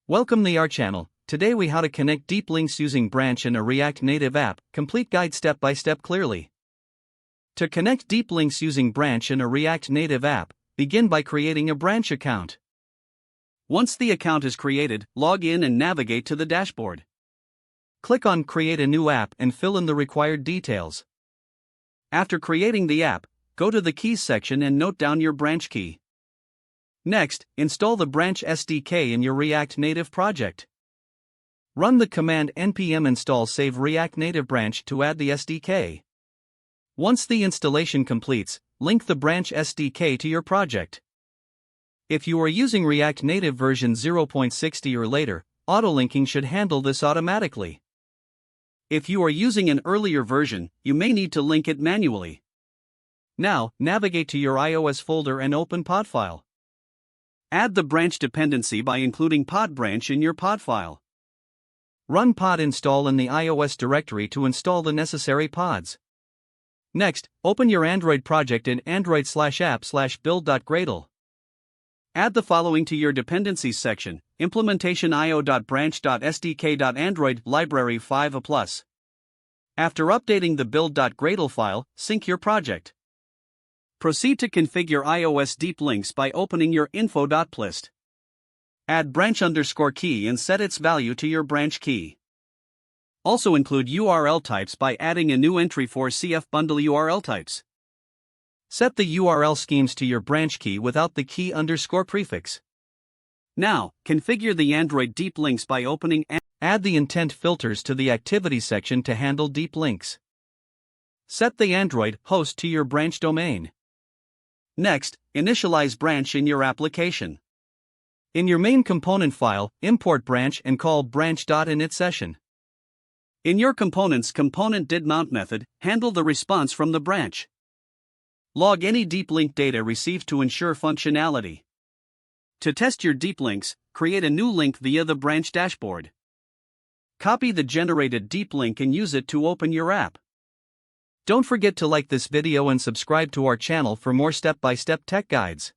Welcome to our channel. Today we how to connect deep links using Branch in a React Native app. Complete guide step by step clearly. To connect deep links using Branch in a React Native app, begin by creating a Branch account. Once the account is created, log in and navigate to the dashboard. Click on Create a new app and fill in the required details. After creating the app, go to the Keys section and note down your Branch key. Next, install the Branch SDK in your React Native project. Run the command npm install save React Native Branch to add the SDK. Once the installation completes, link the Branch SDK to your project. If you are using React Native version 0.60 or later, autolinking should handle this automatically. If you are using an earlier version, you may need to link it manually. Now, navigate to your iOS folder and open Podfile. Add the branch dependency by including PodBranch in your pod file. Run pod install in the iOS directory to install the necessary pods. Next, open your Android project in android/app/build.gradle. Add the following to your dependencies section: implementation io.branch.sdk.android library 5a+. After updating the build.gradle file, sync your project. Proceed to configure iOS deep links by opening your info.plist. Add branch_key and set its value to your branch key. Also include URL types by adding a new entry for CF bundle URL types. Set the URL schemes to your branch key without the key underscore prefix. Now, configure the Android deep links by opening and add the intent filters to the activity section to handle deep links. Set the Android host to your branch domain. Next, initialize Branch in your application. In your main component file, import Branch and call branch.init session. In your component's component didMount method, handle the response from the branch. Log any deep link data received to ensure functionality. To test your deep links, create a new link via the Branch dashboard. Copy the generated deep link and use it to open your app. Don't forget to like this video and subscribe to our channel for more step-by-step tech guides.